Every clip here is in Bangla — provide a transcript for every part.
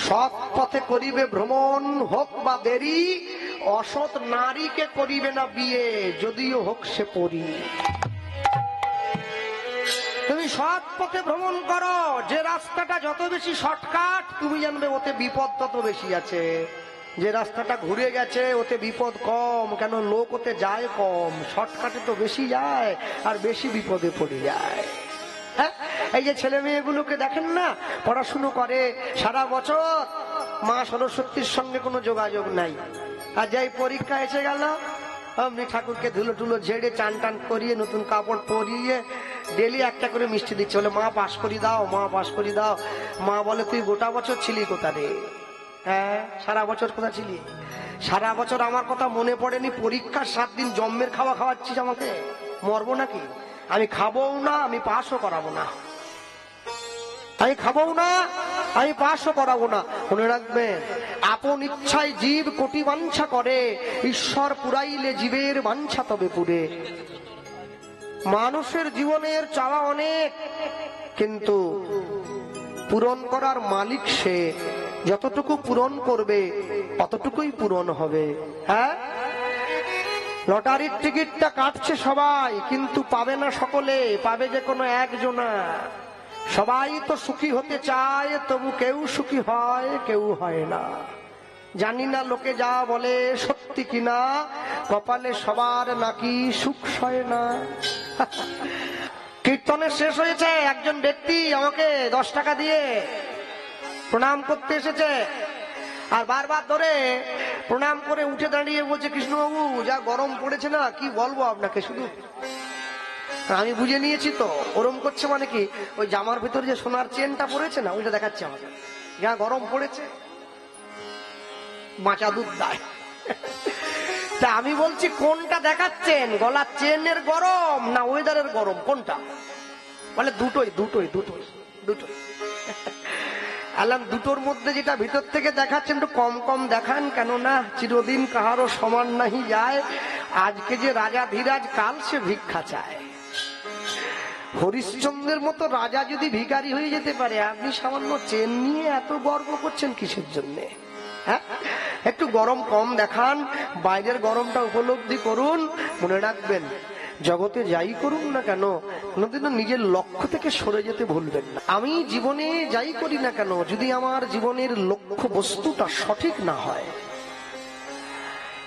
সৎ পথে করিবে ভ্রমণ, হোক বা দেরি, অসৎ নারীকে করিবে না বিয়ে, যদিও হোক সে পরী। তুমি সৎ পথে ভ্রমণ করো, যে রাস্তাটা যত বেশি শর্টকাট তুমি জানবে ওতে বিপদ তত বেশি আছে। যে রাস্তাটা ঘুরে গেছে ওতে বিপদ কম, কেন লোক ওতে যায় কম, শর্টকাটে তো বেশি যায় আর বেশি বিপদে পড়ে যায়। হ্যাঁ, এই যে ছেলে মেয়েগুলোকে দেখেন না, পড়াশুনো করে সারা বছর, মা সরস্বতীর সঙ্গে কোনো যোগাযোগ নাই, আর যাই পরীক্ষা এসে গেল অমনি ঠাকুরকে ধুলো টুলো ঝেড়ে চান টান করিয়ে নতুন কাপড় পরিয়ে ডেলি একটা করে মিষ্টি দিচ্ছে, বলে মা পাস করি দাও, মা পাস করি দাও। মা বলে তুই গোটা বছর ছিলি কোথা রে? হ্যাঁ, সারা বছর কোথা ছিলি? সারা বছর আমার কথা মনে পড়েনি? পরীক্ষার 7 দিন জন্মের খাওয়া খাওয়াচ্ছিস আমাকে, মরবো নাকি? আমি খাবও না, আমি পাসও করাবো না, আমি খাবও না, আমি পাসও করাবো না। মনে রাখবেন, আপন ইচ্ছায় জীব কোটি বাঞ্ছা করে, ঈশ্বর পুরাইলে জীবের বাঞ্ছা তবে পুরে। মানুষের জীবনের চাওয়া অনেক, কিন্তু পূরণ করার মালিক সে, যতটুকু পূরণ করবে ততটুকুই পূরণ হবে। হ্যাঁ, লটারির টিকিটটা কাটছে সবাই, কিন্তু পাবে না সকলে, পাবে যে কোনো একজনা। সবাই তো সুখী হতে চায়, তবু কেউ সুখী হয়, কেউ হয় না। জানি না লোকে যা বলে সত্যি কিনা, কপালে সবার নাকি সুখ সয় না। কীর্তনের শেষ হয়েছে, একজন ব্যক্তি আমাকে 10 টাকা দিয়ে প্রণাম করতে এসেছে, আর বারবার ধরে প্রণাম করে উঠে দাঁড়িয়ে বলছে, কৃষ্ণবাবু যা গরম পড়েছে না, কি বলবো আপনাকে। শুধু আমি বুঝে নিয়েছি তো, ওরম করছে মানে কি, ওই জামার ভিতরে যে সোনার চেনটা পড়েছে না, ওইটা দেখাচ্ছে আমাকে, যা গরম পড়েছে, মাচা দুধ দেয়। তা আমি বলছি কোনটা দেখাচ্ছেন, গলার চেনের গরম না ওয়েদারের গরম, কোনটা? বলে দুটোই দুটোই দুটোই দুটোই। আলাম দুটোর মধ্যে যেটা ভিতর থেকে দেখাচ্ছেন একটু কম কম দেখান, কেননা চিরদিন কাহারও সমান নাহি যায়, আজকে যে রাজা ধীরাজ কাল সে ভিক্ষা চায়। হরিশ্চন্দ্রের মতো রাজা যদি ভিখারি হয়ে যেতে পারে, আপনি সামান্য চেন নিয়ে এত গর্ব করছেন কিসের জন্য? হ্যাঁ, একটু গরম কম দেখান, বাইরের গরমটা উপলব্ধি করুন। মনে রাখবেন, জগতে যাই করুন না কেন, কোনোদিনও নিজের লক্ষ্য থেকে সরে যেতে ভুলবেন না। আমি জীবনে যাই করি না কেন, যদি আমার জীবনের লক্ষ্য বস্তুটা সঠিক না হয়,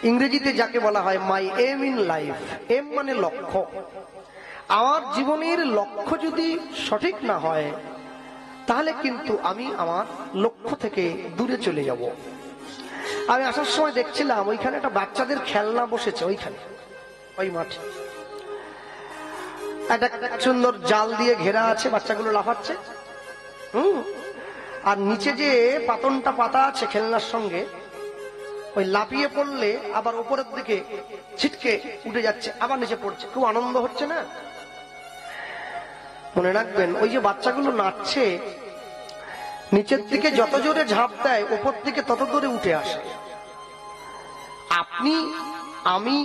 ইংরেজিতে যাকে বলা হয় মাই এম ইন লাইফ, এম মানে লক্ষ্য, আমার জীবনের লক্ষ্য যদি সঠিক না হয়, তাহলে কিন্তু আমি আমার লক্ষ্য থেকে দূরে চলে যাব। আমি আসার সময় দেখছিলাম ওইখানে একটা বাচ্চাদের খেলনা বসেছে, ওইখানে ওই মাঠে একটা সুন্দর জাল দিয়ে ঘেরা আছে, বাচ্চাগুলো লাফাচ্ছে। আর নিচে যে পাতনটা পাতা আছে খেলনার সঙ্গে, ওই লাফিয়ে পড়লে আবার উপরের দিকে ছিটকে উঠে যাচ্ছে, আবার নিচে পড়ছে, খুব আনন্দ হচ্ছে না? মনে রাখবেন, ওই যে বাচ্চাগুলো নাচছে, নিচের দিকে যত জোরে ঝাঁপ দেয় উপর দিকে তত জোরে উঠে আসে। আপনি আমি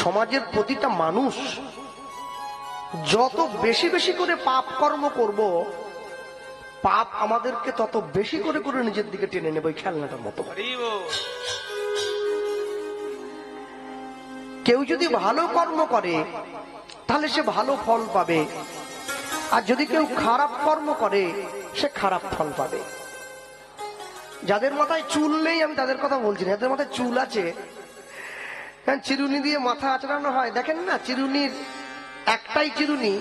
সমাজের প্রতিটা মানুষ যত বেশি বেশি করে পাপ কর্ম করব, পাপ আমাদেরকে তত বেশি করে করে নিজের দিকে টেনে নেবে, ওই খেলনাটার মতো। কেউ যদি ভালো কর্ম করে তাহলে সে ভালো ফল পাবে, আর যদি কেউ খারাপ কর্ম করে সে খারাপ ফল পাবে। যাদের মাথায় চুল নেই আমি তাদের কথা বলছি না, যাদের মাথায় চুল আছে, চিরুনি দিয়ে মাথা আঁচড়ানো হয়, দেখেন না, চিরুনির একটাই চিরুনি,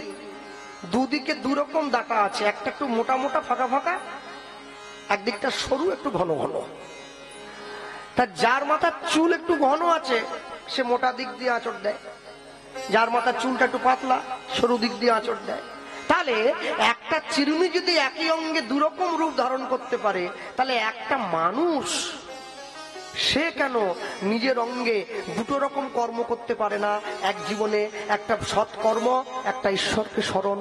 দুদিকে দুরকম দাঁটা আছে, একটা একটু মোটা মোটা ফাঁকা ফাঁকা, একদিকটা সরু একটু ঘন ঘন। তা যার মাথার চুল একটু ঘন আছে সে মোটা দিক দিয়ে আঁচড় দেয়, যার মাথার চুলটা একটু পাতলা সরু দিক দিয়ে আঁচড় দেয়। তাহলে একটা চিরুনি যদি একই অঙ্গে দুরকম রূপ ধারণ করতে পারে, তাহলে একটা মানুষ সে কেন নিজের অঙ্গে দুটো রকম কর্ম করতে পারে না? এক জীবনে একটা সৎ কর্ম, একটা ঈশ্বরকে স্মরণ।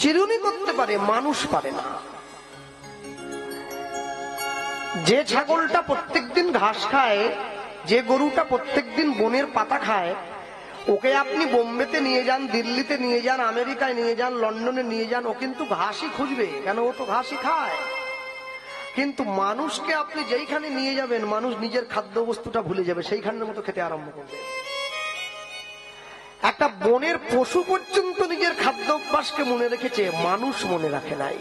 চিরুনি করতে পারে, মানুষ পারে না। যে ছাগলটা প্রত্যেকদিন ঘাস খায়, যে গরুটা প্রত্যেকদিন বনের পাতা খায়, ওকে আপনি বোম্বেতে নিয়ে যান, দিল্লিতে নিয়ে যান, আমেরিকায় নিয়ে যান, লন্ডনে নিয়ে যান, ও কিন্তু ঘাসই খুঁজবে, কেন ও তো ঘাসই খায়। কিন্তু মানুষকে আপনি যেইখানে নিয়ে যাবেন, মানুষ নিজের খাদ্য বস্তুটা ভুলে যাবে, সেইখানের মতো খেতে আরম্ভ করবে। একটা বনের পশু পর্যন্ত নিজের খাদ্য অভ্যাসকে মনে রেখেছে, মানুষ মনে রাখে নাই।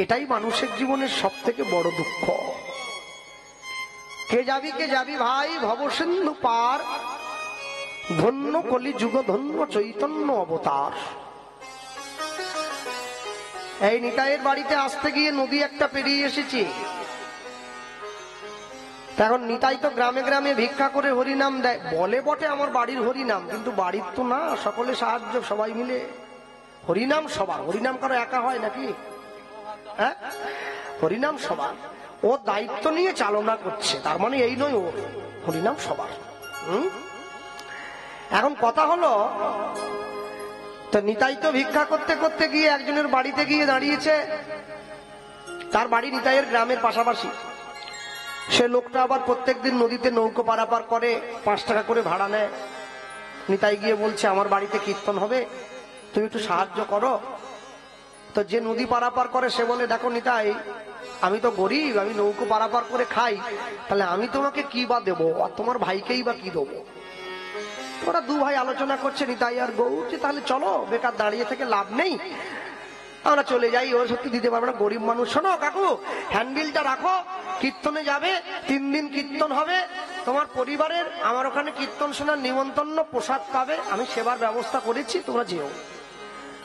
এটাই মানুষের জীবনের সব থেকে বড় দুঃখ। কে যাবি ভাই ভবসিন্ধু পার, ধন্য কলি যুগ, ধন্য চৈতন্য অবতার। এই নিতাইয়ের বাড়িতে আসতে গিয়ে নদী একটা পেরিয়ে এসেছি। এখন নিতাই তো গ্রামে গ্রামে ভিক্ষা করে হরিনাম দেয়, বলে বটে আমার বাড়ির হরিনাম, কিন্তু বাড়ির তো না, সকলে সাহায্য, সবাই মিলে হরিনাম সবার। হরিনাম কারো একা হয় নাকি? হ্যাঁ, হরিনাম সবার। ও দায়িত্ব নিয়ে চালনা করছে, তার মানে এই নয় ও হরিনাম সবার। এখন কথা হলো, তো নিতাই তো ভিক্ষা করতে করতে গিয়ে একজনের বাড়িতে গিয়ে দাঁড়িয়েছে। তার বাড়ি নিতাইয়ের গ্রামের পাশাপাশি। সে লোকটা আবার প্রত্যেকদিন নদীতে নৌকো পারাপার করে, 5 টাকা করে ভাড়া নেয়। নিতাই গিয়ে বলছে আমার বাড়িতে কীর্তন হবে, তুমি একটু সাহায্য করো। তো যে নদী পারাপার করে সে বলে, দেখো নিতাই, আমি তো গরিব, আমি নৌকো পারাপার করে খাই, তাহলে আমি তোমাকে কি বা দেবো, আর তোমার ভাইকেই বা কি দেবো। ওরা দু ভাই আলোচনা করছে, নিতাই আর গৌর, যে তাহলে চলো, বেকার দাঁড়িয়ে থেকে লাভ নেই, আমরা চলে যাই। ও সত্যি দিতে পারবে না, গরিব মানুষ। শোনো কাকু, হ্যান্ডবিলটা রাখো, কীর্তনে যাবে, 3 দিন কীর্তন হবে, তোমার পরিবারের আমার ওখানে কীর্তন শোনার নিমন্ত্রণ, প্রসাদ পাবে, আমি সেবার ব্যবস্থা করেছি, তোমরা যেও।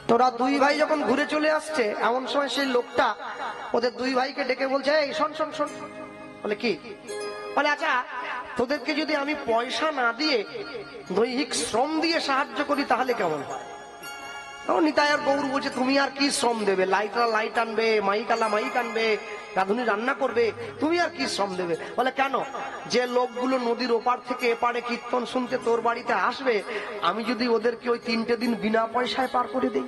তোরা 2 ভাই যখন ঘুরে চলে আসছে, এমন সময় সেই লোকটা ওদের 2 ভাইকে ডেকে বলছে, এই শোন শোন শোন। বলে কি? বলে আচ্ছা, তোদেরকে যদি আমি পয়সা না দিয়ে দৈহিক শ্রম দিয়ে সাহায্য করি তাহলে কেমন হয়? নিতাই আর গৌর বলছে, তুমি আর কি শ্রম দেবে? লাইটরা লাইট আনবে, মাইকালা মাইক আনবে, রাঁধুনি রান্না করবে, তুমি আর কি শ্রম দেবে? বলে কেন? যে লোকগুলো নদীর ওপার থেকে এপারে কীর্তন শুনতে তোর বাড়িতে আসবে, আমি যদি ওদেরকে ওই 3টে দিন বিনা পয়সায় পার করে দিই,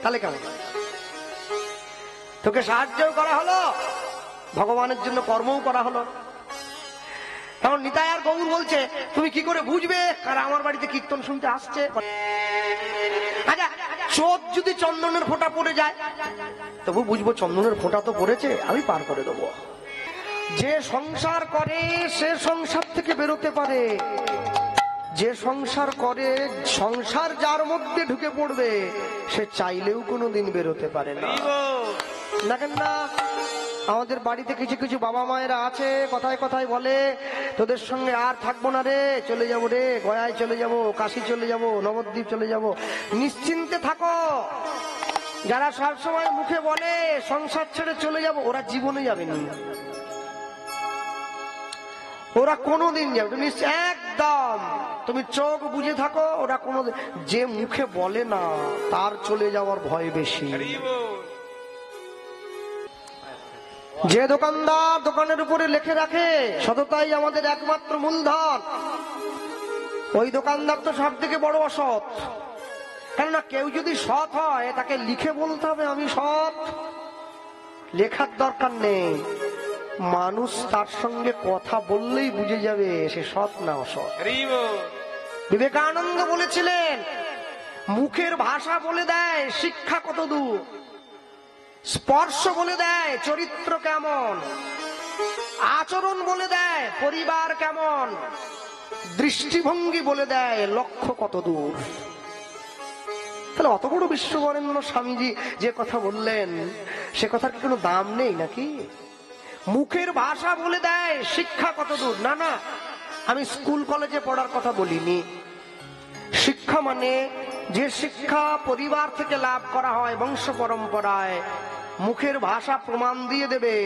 তাহলে কেমন? তোকে সাহায্যও করা হলো, ভগবানের জন্য কর্মও করা হলো। তখন নিতাই আর গৌর বলছে, তুমি কি করে বুঝবে কারা আমার বাড়িতে কীর্তন শুনতে আসছে? আচ্ছা, চোখ যদি চন্দনের ফোঁটা পড়ে যায়, তবু বুঝবো চন্দনের ফোঁটা তো পড়েছে, আমি পার করে দেবো। যে সংসার করে সে সংসার থেকে বেরোতে পারে, যে সংসার করে, সংসার যার মধ্যে ঢুকে পড়বে, সে চাইলেও কোনোদিন বেরোতে পারে না। দেখেন না, আমাদের বাড়িতে কিছু কিছু বাবা মায়েরা আছে, কথায় কথায় বলে, তোদের সঙ্গে আর থাকবো না রে, চলে যাবো রে, গয়ায় চলে যাবো, কাশী চলে যাবো, নবদ্বীপ চলে যাবো। নিশ্চিন্তে থাকো। যারা সবসময় মুখে বলে সংসার ছেড়ে চলে যাবো, ওরা জীবনে যাবে না, ওরা কোনোদিন যাবে না, একদম। তুমি চোখ বুঝে থাকো, ওরা কোনোদিন, যে মুখে বলে না তার চলে যাওয়ার ভয় বেশি। যে দোকানদার দোকানের উপরে লিখে রাখে সততাই আমাদের একমাত্র মূলধন, ওই দোকানদার তো সব থেকে বড় অসৎ। কেননা কেউ যদি সৎ হয় তাকে লিখে বলতে হবে আমি সৎ, লেখার দরকার নেই। মানুষ তার সঙ্গে কথা বললেই বুঝে যাবে সে সৎ না অসৎ। বিবেকানন্দ বলেছিলেন, মুখের ভাষা বলে দেয় শিক্ষা কত দূর, স্পর্শ বলে দেয় চরিত্র কেমন, আচরণ বলে দেয় পরিবার কেমন, দৃষ্টিভঙ্গি বলে দেয় লক্ষ্য কত দূর। তাহলে অত বড় বিশ্ববরেণ্য স্বামীজি যে কথা বললেন, সে কথার কি কোনো দাম নেই নাকি? মুখের ভাষা বলে দেয় শিক্ষা কত দূর। না না, আমি স্কুল কলেজে পড়ার কথা বলিনি। শিক্ষা মানে যে শিক্ষা পরিবার থেকে লাভ করা হয় বংশ পরম্পরায়, মুখের ভাষা প্রমাণ দিয়ে দেবে।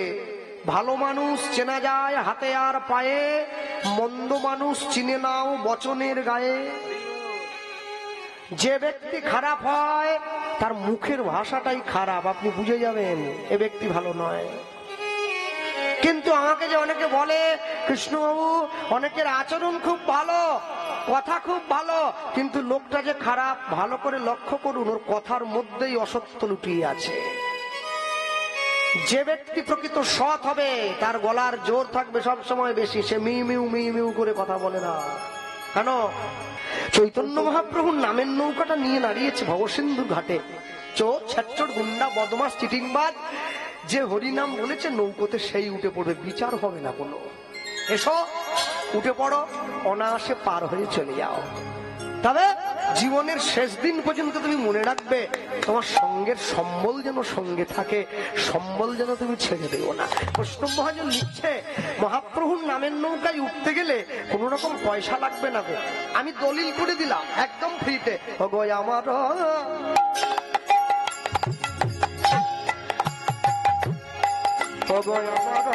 ভালো মানুষ চেনা যায় হাতে আর পায়ে, মন্দ মানুষ চিনে নাও বচনের গায়ে। যে ব্যক্তি খারাপ হয় তার মুখের ভাষাটাই খারাপ, আপনি বুঝে যাবেন এ ব্যক্তি ভালো নয়। কিন্তু আমাকে যে অনেকে বলে, কৃষ্ণবাবু অনেকের আচরণ খুব ভালো, কথা খুব ভালো, কিন্তু লোকটা যে খারাপ, ভালো করে লক্ষ্য করুন ওর কথার মধ্যেই অসত্য লুটিয়ে আছে। যে ব্যক্তি প্রকৃত সৎ হবে তার গলার জোর থাকবে সব সময় বেশি, সে মিউ মিউ করে কথা বলে না। কেন? চৈতন্য মহাপ্রভুর নামের নৌকাটা নিয়ে দাঁড়িয়েছে ভবসিন্ধুর ঘাটে। চোর, ছ্যাচর, গুন্ডা, বদমাস, চিটিংবাজ যে হরিনাম বলেছে নৌকোতে সেই উঠে পড়বে, বিচার হবে না কোনো। এসো, উঠে পড়ো, অনায়াসে পার হয়ে চলে যাও। তবে জীবনের শেষ দিন পর্যন্ত তুমি মনে রাখবে, তোমার সঙ্গের সম্বল যেন সঙ্গে থাকে, সম্বল যেন তুমি ছেড়ে দেও না। বৈষ্ণব মহাজন লিখছে, মহাপ্রভুর নামের নৌকায় উঠতে গেলে কোন রকম পয়সা লাগবে না গো। আমি দলিল করে দিলাম একদম ফ্রিতে। ওগো আমার ওগো আমার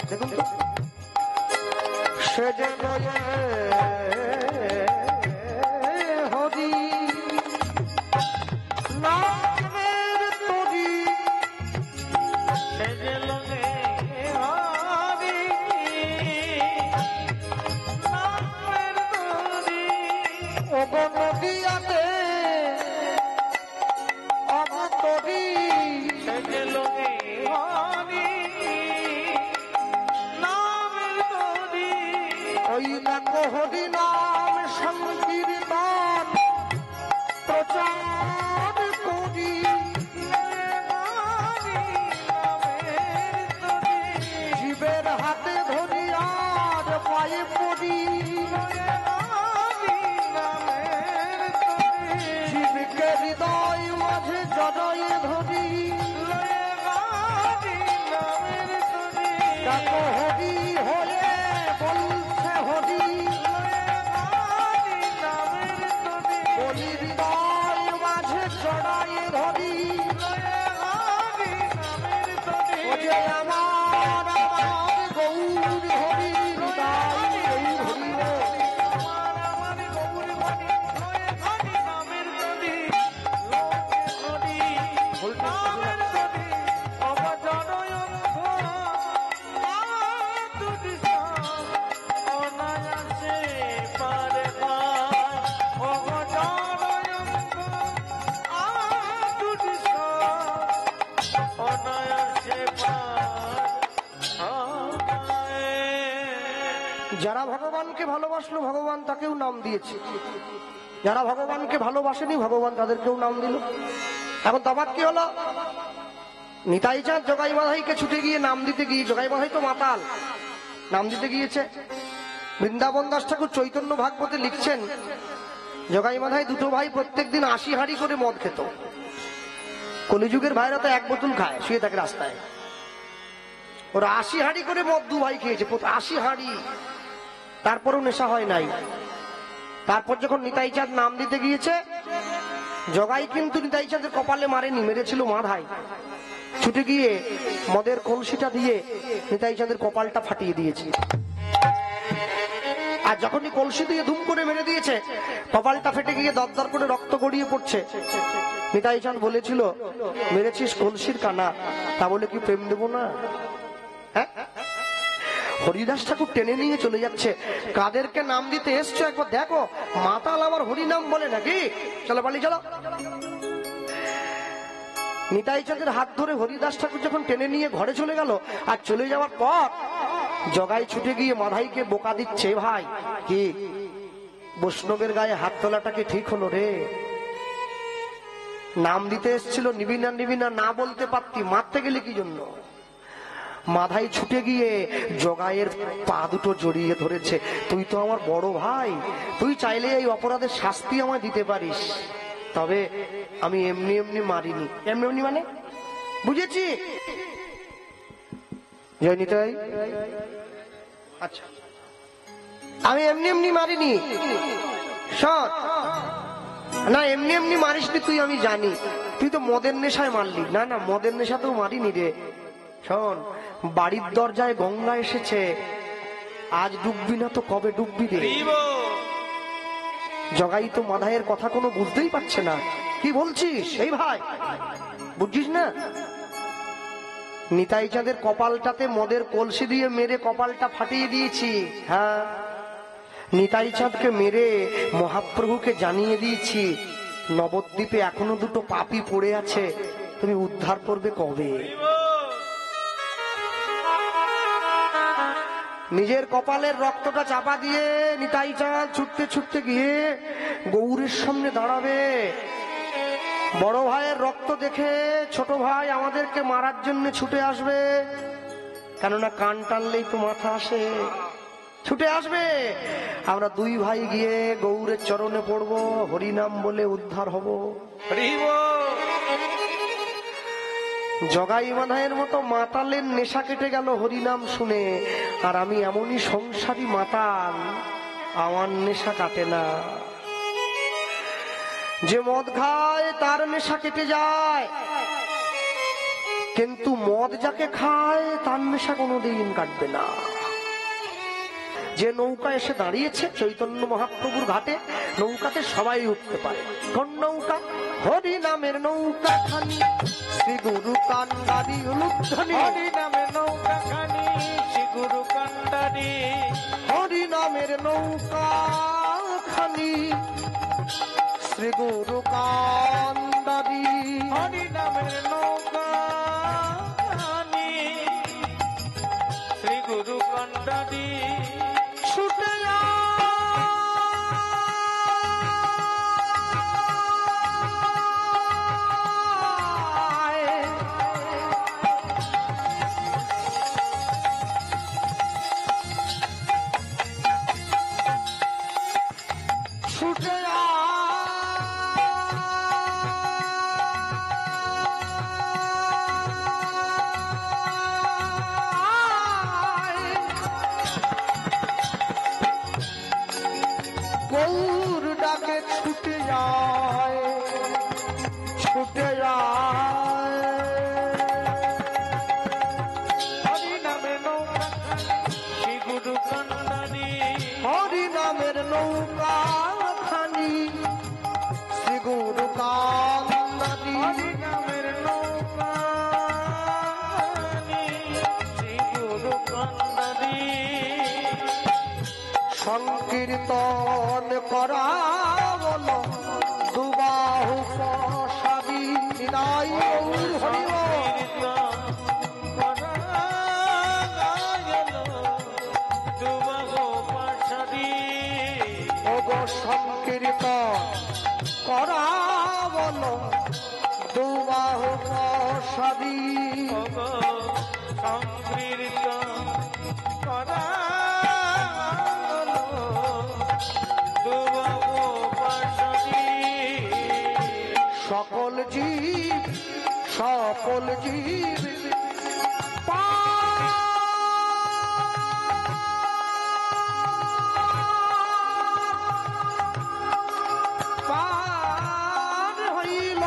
দেখুন তো সে যে হরি নামের তরি, সে যে লগে হরি নামের তরি, ওগো নদিয়াতে অবতরি, সে যে লগে হরি নামের তরি, ওই দেখো হরি নাম সংকীর্তন প্রচার করি, জীবের হাতে ধরি আর পায়ে পড়ি, জীবকে হৃদয় মাঝে জড়ায়ে ধরি, দেখো হরি হয়ে বলছে হরি, বলি হৃদয় মাঝে জড়ায়ে ধরি, ওরে আমার আমার গৌর হরি হৃদয় হরি অনায়াসে পার যারা ভগবানকে ভালোবাসলো ভগবান তাকেও নাম দিয়েছে, যারা ভগবানকে ভালোবাসেনি ভগবান তাদেরকেও নাম দিল। এখন তফাৎ কি হলো? নিতাই চাঁদ জগাই মাধাইকে ছুটে গিয়ে নাম দিতে গিয়ে, জগাই মাধাই তো মাতাল, নাম দিতে গিয়েছে। বৃন্দাবন দাস ঠাকুর চৈতন্য ভাগবতে লিখছেন, জগাই মাধাই দুটো ভাই প্রত্যেকদিন 80 হাঁড়ি করে মদ খেত। কলিযুগের ভাইরা তো 1 বোতল খায়, শুয়ে থাকে রাস্তায়। ওরা 80 হাঁড়ি করে মদ দু ভাই খেয়েছে, 80 হাঁড়ি, তারপরও নেশা হয় নাই। তারপর যখন নিতাই চাঁদ নাম দিতে গিয়েছে, জগাই কিন্তু নিতাই চাঁদের কপালে মারেনি, মেরেছিল মাধাই। ছুটে গিয়ে মদের কলসিটা দিয়ে নিতাই চাঁদের কপালটা ফাটিয়ে দিয়েছে। আর যখনই কলসি দিয়ে ধুম করে মেরে দিয়েছে, কপালটা ফেটে গিয়ে দরদর করে রক্ত গড়িয়ে পড়ছে। নিতাই চাঁদ বলেছিল, মেরেছিস কলসির কানা, তা বলে কি প্রেম দেবো না? হ্যাঁ, হরিদাস ঠাকুর টেনে নিয়ে চলে যাচ্ছে। কাদেরকে নাম দিতে এসছো একবার দেখো, মাতাল আমার হরিনাম বলে নাকি, চলো পালি চলো। নিতাই চাঁদের হাত ধরে হরিদাস ঠাকুর যখন টেনে নিয়ে ঘরে চলে গেল, আর চলে যাওয়ার পর জগাই ছুটে গিয়ে মাধাইকে বোকা দিচ্ছে, ভাই কি বৈষ্ণবের গায়ে হাত তোলাটাকে ঠিক হলো রে? নাম দিতে এসেছিল, নিবি না নিবি না না বলতে পারতি, মারতে গেলে কি জন্য? মাধাই ছুটে গিয়ে জগাইয়ের পা দুটো জড়িয়ে ধরেছে, তুই তো আমার বড় ভাই, তুই চাইলে এই অপরাধের শাস্তি আমায় দিতে পারিস, তবে আমি এমনি এমনি মারিনি। এমনি এমনি মানে বুঝেছি জয় নিতাই, আচ্ছা আমি এমনি এমনি মারিনি, শোন না এমনি এমনি মারিসনি তুই, আমি জানি তুই তো মদের নেশায় মারলি। না না, মদের নেশাতেও মারিনি রে। শোন, বাড়ির দরজায় গঙ্গা এসেছে, আজ ডুববি না তো কবে ডুববি রে? জগাই তো মাধাইয়ের কথা কোনো বুঝতেই পারছে না, কি বলছিস এই ভাই, বুঝছিস না? নিতাই চাঁদের কপালটাতে মদের কলসি দিয়ে মেরে কপালটা ফাটিয়ে দিয়েছি। হ্যাঁ, নিতাই চাঁদকে মেরে মহাপ্রভুকে জানিয়ে দিয়েছি, নবদ্বীপে এখনো দুটো পাপী পড়ে আছে, তুমি উদ্ধার করবে কবে? নিজের কপালের রক্তটা চাপা দিয়ে নিতাই চাঁদ ছুটতে ছুটতে গিয়ে গৌরের সামনে দাঁড়াবে। বড় ভাইয়ের রক্ত দেখে ছোট ভাই আমাদেরকে মারার জন্য ছুটে আসবে, কেননা কান টানলেই তো মাথা আসে, ছুটে আসবে। আমরা দুই ভাই গিয়ে গৌরের চরণে পড়বো, হরিনাম বলে উদ্ধার হব। জগাই মাধাইয়ের মতো মাতালের নেশা কেটে গেল হরিনাম শুনে, আর আমি এমনই সংসারী মাতাল, আমার নেশা কাটে না। যে মদ খায় তার নেশা কেটে যায়, কিন্তু মদ যাকে খায় তার নেশা কোনোদিন কাটবে না। যে নৌকা এসে দাঁড়িয়েছে চৈতন্য মহাপ্রভুর ঘাটে, নৌকাতে সবাই উঠতে পারে। কোন নৌকা? হরি নামের নৌকা খানি, শ্রী গুরু কান্ডারি উলুধ্বনি। হরি নামের নৌকা খানি, শ্রী গুরু কান্ডারি। হরি নামের নৌকা খানি, শ্রী গুরু কান্ডারি। হরি নামের নৌকা খানি, শ্রী গুরু কান্ডারি। ছুটে গৌর ডাকে ছুটে যায়, ছুটে যায়। হরি নামের নৌকা শ্রী গুরু কান্ডারি। হরি নামের নৌকা খানি, শ্রী গুরু কান্ডারি। হরি নামের নৌকা খানি, শ্রী গুরু কান্ডারি। সংকীর্তন করা বলো দুবাহু প্রসাদী নিতাই গৌর হরি বল। সংকীর্তন করা বলো দুবাহু প্রসাদী সংকীর্তন করা দুবাহু প্রসাদী সকল জীব পার হইল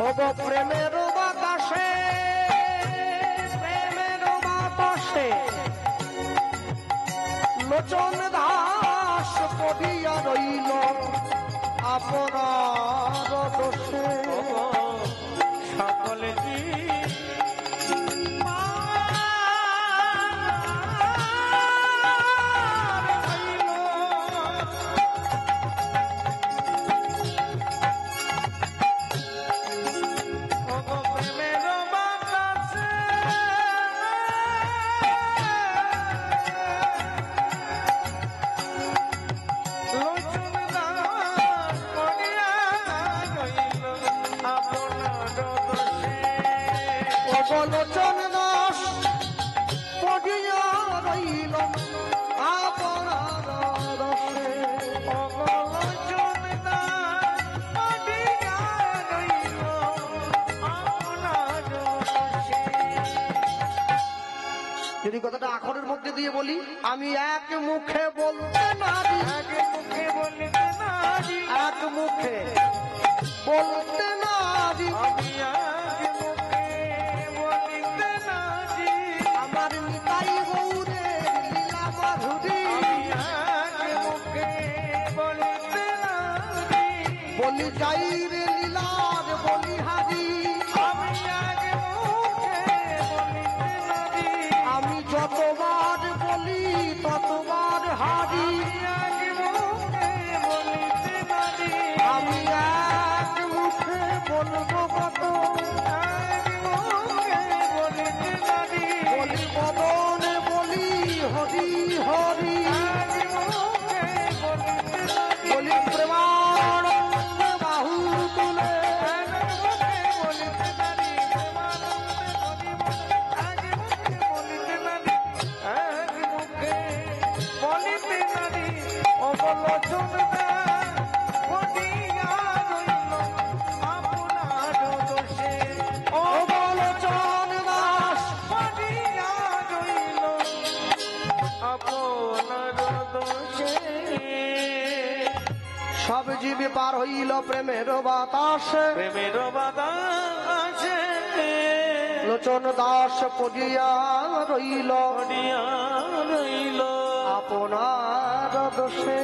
ওগো প্রেমের বাতাসে লোচন দাস পড়িয়া রইল আপনার দোষে সকলে লোচন দাস পড়িয়া রইল আপনার দোষে যদি কথাটা আখরের মধ্যে দিয়ে বলি, আমি এক মুখে বলতে নারি, এক মুখে বলতে নারি, আমার নিতাই গৌরের লীলা মাধুরী বলি যাই রে লীলার বলিহারি, আমি যতবার বলি ততবার হারি, আমি এক মুখে বলবো কত, বলি বদনে বলি হরি হরি, বলি প্রেমানন্দ বাহু তুলে, সব জীবে পার হইল প্রেমের বাতাসে, লোচন দাস পড়িয়া রইল আপনার দোষে।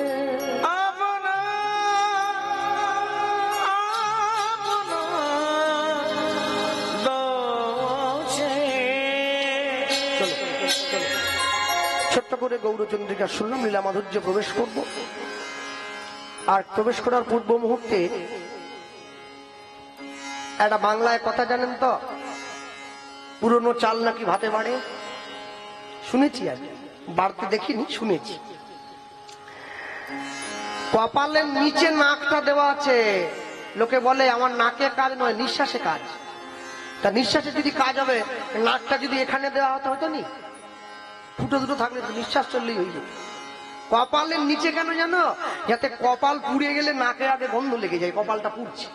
ছোট্ট করে গৌরচন্দ্রিকা শুনলাম, লীলা মাধুর্য প্রবেশ করব। আর প্রবেশ করার পূর্ব মুহূর্তে একটা বাংলায় কথা জানেন তো, পুরনো চাল নাকি ভাতে বাড়ে, শুনেছি, আর বাড়তে দেখিনি, শুনেছি। কপালের নিচে নাকটা দেওয়া আছে, লোকে বলে আমার নাকে কাজ নয়, নিঃশ্বাসে কাজ। তা নিঃশ্বাসে যদি কাজ হবে, নাকটা যদি এখানে দেওয়া হতো হতো নি, ফুটো দুটো থাকলে নিঃশ্বাস চললেই হয়ে যেত। কপালের নিচে কেন জানো? যাতে কপাল পুড়ে গেলে নাকে আগে গন্ধ লেগে যায়, কপালটা পুড়ছে।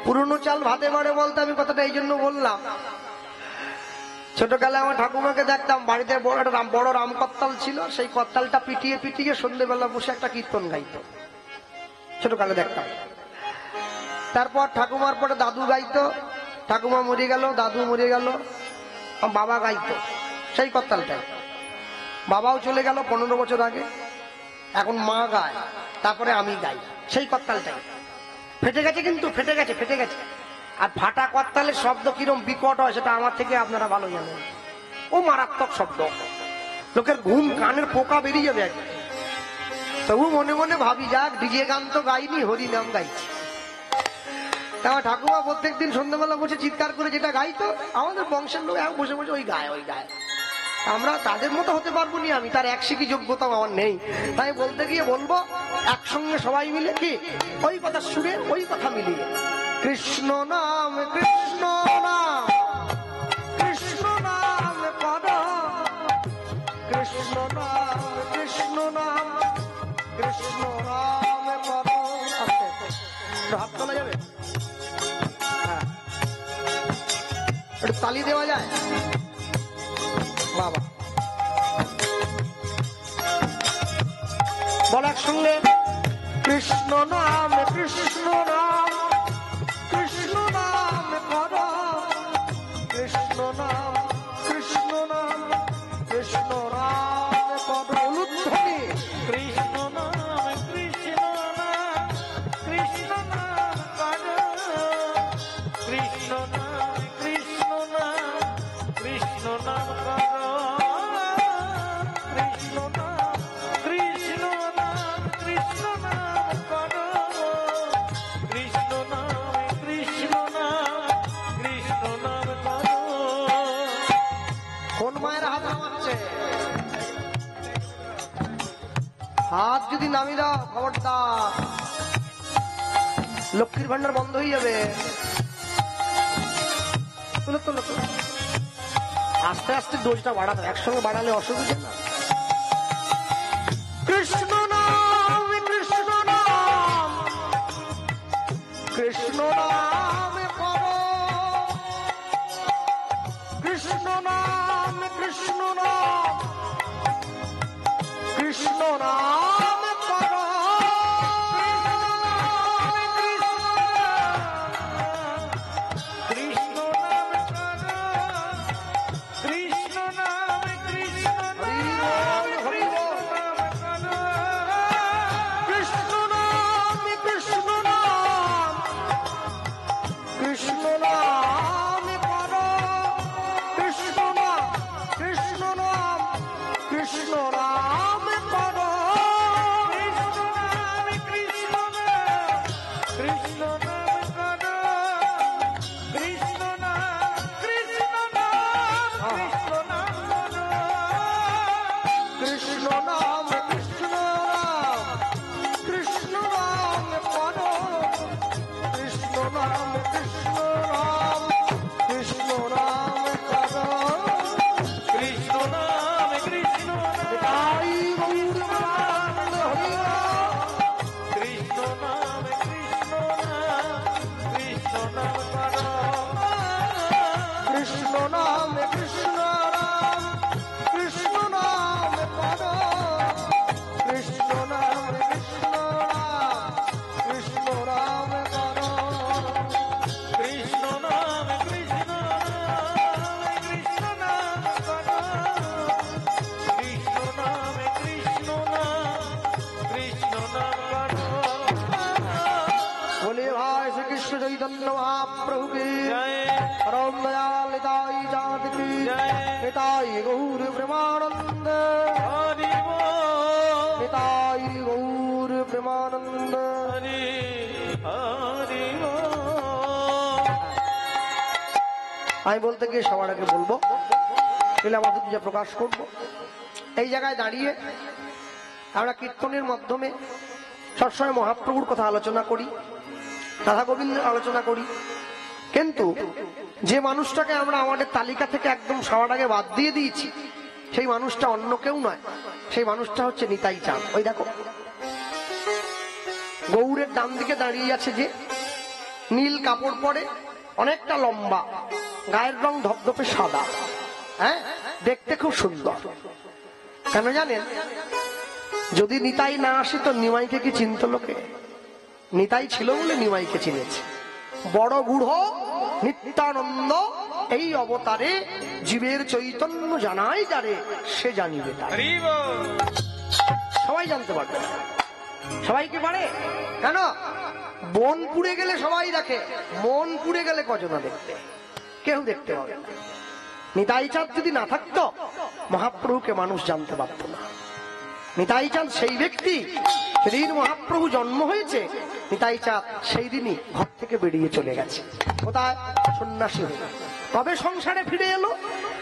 পুরনো চাল ভাতে বাড়ে বলতে আমি কথাটা এই জন্য বললাম, ছোটকালে আমার ঠাকুমাকে দেখতাম বাড়িতে বড় রাম কত্তাল ছিল, সেই কত্তালটা পিটিয়ে পিটিয়ে সন্ধ্যেবেলা বসে একটা কীর্তন গাইতো, ছোটকালে দেখতাম। তারপর ঠাকুমার পরে দাদু গাইতো, ঠাকুমা মরে গেল, দাদু মরে গেল, বাবা গাইতো সেই কত্তালটাই। বাবাও চলে গেল 15 বছর আগে, এখন মা গায়, তারপরে আমি গাই সেই কত্তালটাই। ফেটে গেছে, কিন্তু ফেটে গেছে। আর ফাটা কত্তালের শব্দ কিরম বিকট হয় সেটা আমার থেকে আপনারা ভালো জানেন। ও মারাত্মক শব্দ, লোকের ঘুম কানের পোকা বেরিয়ে যাবে একদম। তবু মনে মনে ভাবি, যাক ডিজে গান তো গাইনি, হরি নাম গাইছি। আমার ঠাকুমা প্রত্যেকদিন সন্ধ্যাবেলা বসে চিৎকার করে যেটা গাইতো, আমাদের বংশের লোক এক বসে বসে ওই গায়। আমরা তাদের মতো হতে পারবো নি, আমি তার এক শিখি যোগ্যতা আমার নেই। তাই বলতে গিয়ে বলবো একসঙ্গে সবাই মিলে কি ওই কথা সুরে ওই কথা মিলিয়ে কৃষ্ণ নাম কৃষ্ণ নাম কৃষ্ণ নাম পদ কৃষ্ণ নাম কৃষ্ণ নাম কৃষ্ণ নাম পদ। আস্তে একটু হাত তোলা যাবে? হ্যাঁ, একটু তালি দেওয়া যায়? বাবা বল একসঙ্গে কৃষ্ণ নাম কৃষ্ণ নাম কৃষ্ণ নাম পদ কৃষ্ণ নাম কৃষ্ণ নাম কৃষ্ণ নাম পদ। অনুধ্বনি কৃষ্ণ নাম কৃষ্ণ নাম কৃষ্ণ নাম পদ কৃষ্ণ নাম কৃষ্ণ নাম কৃষ্ণ নাম পদ কৃষ্ণ নাম কৃষ্ণ নাম কৃষ্ণ নাম পদ কৃষ্ণ নাম কৃষ্ণ নাম কৃষ্ণ নাম পদ। কোন মায়ের হাত নামাচ্ছে? হাত যদি নামিয়ে দাও খবরদার লক্ষ্মীর ভান্ডার বন্ধ হয়ে যাবে। তুলো তুলো তুলো। আস্তে আস্তে ডোজটা বাড়াতে, একসঙ্গে বাড়ালে অসুবিধা না। কৃষ্ণ নাম কৃষ্ণ নাম কৃষ্ণ নাম পদ কৃষ্ণ নাম কৃষ্ণ নাম কৃষ্ণ নাম পদ কৃষ্ণ নাম পদ কৃষ্ণ নাম কৃষ্ণ নাম হরি বল, কৃষ্ণ নাম কৃষ্ণ নাম কৃষ্ণ নাম পদ কৃষ্ণ নাম কৃষ্ণ নাম কৃষ্ণ নাম পদ কৃষ্ণ নাম পদ কৃষ্ণ নাম কৃষ্ণ নাম কৃষ্ণ নাম কৃষ্ণ নাম কৃষ্ণ নাম কৃষ্ণ নাম কৃষ্ণ নাম পদ কৃষ্ণ নাম কৃষ্ণ নাম কৃষ্ণ নাম কৃষ্ণ নাম তাই গৌর প্রেমানন্দ হরি বল। কৃষ্ণ নাম কৃষ্ণ নাম কৃষ্ণ নাম পদ কৃষ্ণ নাম কৃষ্ণ নাম কৃষ্ণ নাম পদ কৃষ্ণ নাম কৃষ্ণ নাম কৃষ্ণ নাম পদ কৃষ্ণ নাম কৃষ্ণ নাম কৃষ্ণ নাম পদ কৃষ্ণ নাম কৃষ্ণ নাম কৃষ্ণ নাম পদ। बोले भाई श्री कृष्ण चैतन्य महाप्रभु की জয় परम दयाल निताई चाँद की जय। निताई गौर प्रेमानंद হরি বল निताई गौर प्रेमानंद। হরি হরি বল। আমি বলতে গিয়ে সবার আগে বলবো এলে আমাদের পূজা প্রকাশ করব। এই জায়গায় দাঁড়িয়ে আমরা কীর্তনের মাধ্যমে সবসময় মহাপ্রভুর কথা আলোচনা করি, রাধা গোবিন্দের আলোচনা করি, কিন্তু যে মানুষটাকে আমরা আমাদের তালিকা থেকে একদম সবার আগে বাদ দিয়ে দিয়েছি সেই মানুষটা অন্য কেউ নয়, সেই মানুষটা হচ্ছে নিতাই চাঁদ। ওই দেখো গৌরের ডান দিকে দাঁড়িয়ে আছে যে, নীল কাপড় পরে, অনেকটা লম্বা, গায়ের রং ধপধপে সাদা, হ্যাঁ দেখতে খুব সুন্দর। কেন জানেন? যদি নিতাই না আসে তো নিমাইকে কি চিনত লোকে? নিতাই ছিল বলে নিমাইকে চিনেছে। বড় গুঢ় নিত্যানন্দ এই অবতারে জীবের চৈতন্য জানাই যারে সে জানিবে তারে। হরি বল সবাই জানতে পারবে না, সবাই কি পারে? কেন? বন পুড়ে গেলে সবাই দেখে, মন পুড়ে গেলে কজনা দেখতে? কেউ দেখতে পাবে না। নিতাই চাঁদ যদি না থাকতো মহাপ্রভুকে মানুষ জানতে পারত না। নিতাই চাঁদ সেই ব্যক্তি যেদিন মহাপ্রভু জন্ম হয়েছে নিতাই চাঁদ সেই দিনই ঘর থেকে বেরিয়ে চলে গেছে। কোথায়? সন্ন্যাসী হয়ে। কবে সংসারে ফিরে এলো?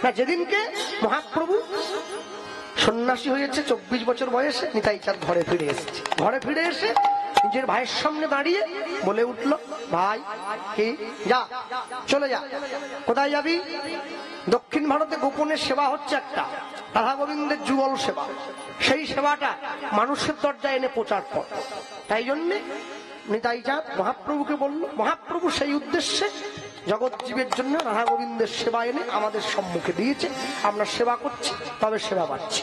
না যেদিনকে মহাপ্রভু সন্ন্যাসী হয়েছে 24 বছর বয়সে নিতাই চাঁদ ঘরে ফিরে এসেছে। ঘরে ফিরে এসে নিজের ভাইয়ের সামনে দাঁড়িয়ে বলে উঠলো, ভাই কি যা, চলে যা। কোথায় যাবি? দক্ষিণ ভারতে গোপনের সেবা হচ্ছে একটা, রাধা গোবিন্দের যুগল সেবা। সেই সেবাটা মানুষের দরজায় এনে প্রচার কর। তাই জন্যে নিতাই চাঁদ মহাপ্রভুকে বলল, মহাপ্রভু সেই উদ্দেশ্যে জগৎ জীবের জন্য রাধা গোবিন্দের সেবা এনে আমাদের সম্মুখে দিয়েছে, আমরা সেবা করছি, তবে সেবা পাচ্ছি।